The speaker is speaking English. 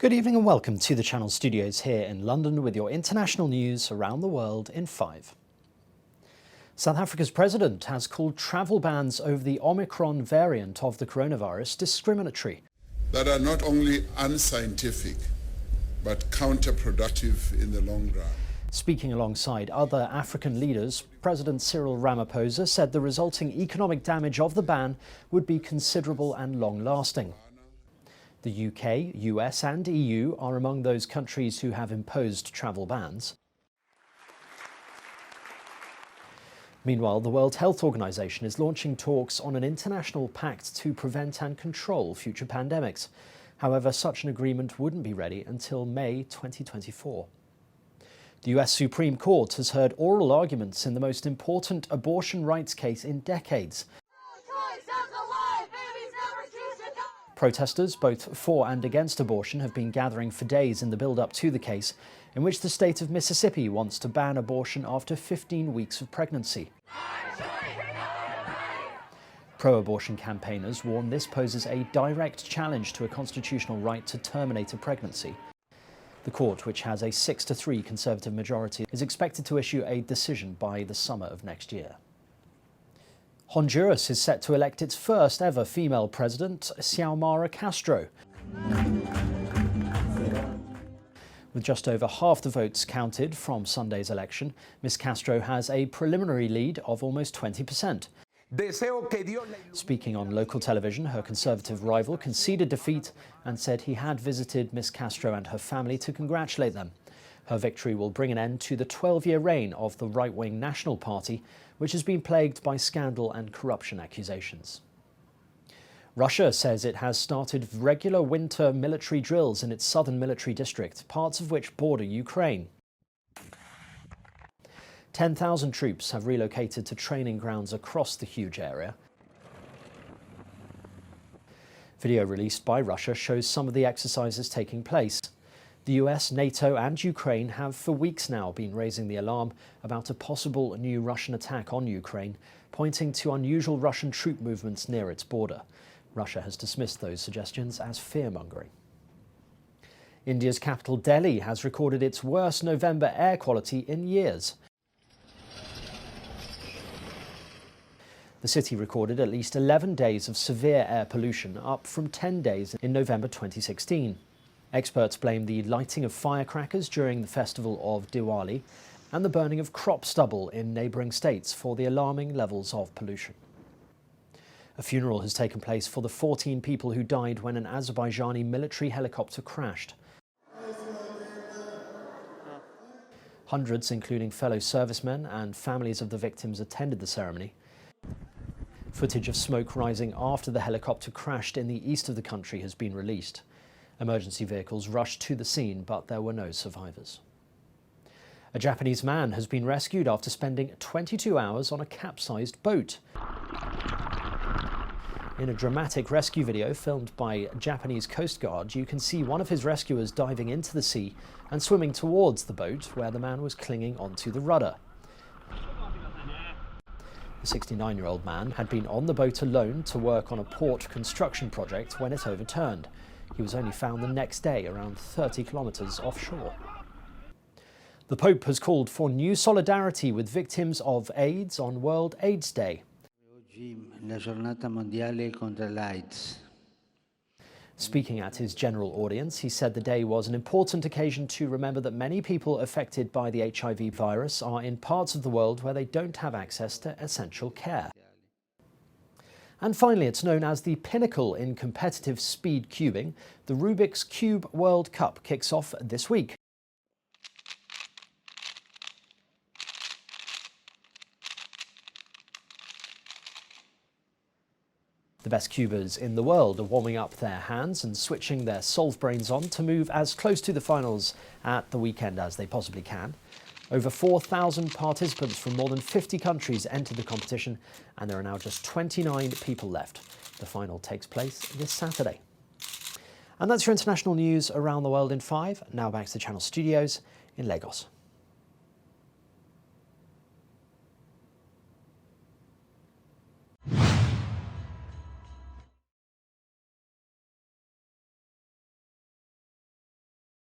Good evening and welcome to the Channel Studios here in London with your international news around the world in 5. South Africa's president has called travel bans over the Omicron variant of the coronavirus discriminatory. That are not only unscientific, but counterproductive in the long run. Speaking alongside other African leaders, President Cyril Ramaphosa said the resulting economic damage of the ban would be considerable and long-lasting. The UK, US and EU are among those countries who have imposed travel bans. Meanwhile, the World Health Organization is launching talks on an international pact to prevent and control future pandemics. However, such an agreement wouldn't be ready until May 2024. The US Supreme Court has heard oral arguments in the most important abortion rights case in decades. Protesters, both for and against abortion, have been gathering for days in the build-up to the case, in which the state of Mississippi wants to ban abortion after 15 weeks of pregnancy. Pro-abortion campaigners warn this poses a direct challenge to a constitutional right to terminate a pregnancy. The court, which has a 6-3 Conservative majority, is expected to issue a decision by the summer of next year. Honduras is set to elect its first ever female president, Xiomara Castro. With just over half the votes counted from Sunday's election, Ms. Castro has a preliminary lead of almost 20%. Speaking on local television, her Conservative rival conceded defeat and said he had visited Ms. Castro and her family to congratulate them. Her victory will bring an end to the 12-year reign of the right-wing National Party, which has been plagued by scandal and corruption accusations. Russia says it has started regular winter military drills in its southern military district, parts of which border Ukraine. 10,000 troops have relocated to training grounds across the huge area. Video released by Russia shows some of the exercises taking place. The US, NATO and Ukraine have for weeks now been raising the alarm about a possible new Russian attack on Ukraine, pointing to unusual Russian troop movements near its border. Russia has dismissed those suggestions as fear-mongering. India's capital Delhi has recorded its worst November air quality in years. The city recorded at least 11 days of severe air pollution, up from 10 days in November 2016. Experts blame the lighting of firecrackers during the festival of Diwali and the burning of crop stubble in neighbouring states for the alarming levels of pollution. A funeral has taken place for the 14 people who died when an Azerbaijani military helicopter crashed. Hundreds, including fellow servicemen and families of the victims, attended the ceremony. Footage of smoke rising after the helicopter crashed in the east of the country has been released. Emergency vehicles rushed to the scene, but there were no survivors. A Japanese man has been rescued after spending 22 hours on a capsized boat. In a dramatic rescue video filmed by Japanese Coast Guard, you can see one of his rescuers diving into the sea and swimming towards the boat where the man was clinging onto the rudder. The 69-year-old man had been on the boat alone to work on a port construction project when it overturned. He was only found the next day around 30 kilometres offshore. The Pope has called for new solidarity with victims of AIDS on World AIDS Day. Speaking at his general audience, he said the day was an important occasion to remember that many people affected by the HIV virus are in parts of the world where they don't have access to essential care. And finally, it's known as the pinnacle in competitive speed cubing. The Rubik's Cube World Cup kicks off this week. The best cubers in the world are warming up their hands and switching their solve brains on to move as close to the finals at the weekend as they possibly can. Over 4,000 participants from more than 50 countries entered the competition, and there are now just 29 people left. The final takes place this Saturday. And that's your international news around the world in 5. Now back to the Channel Studios in Lagos.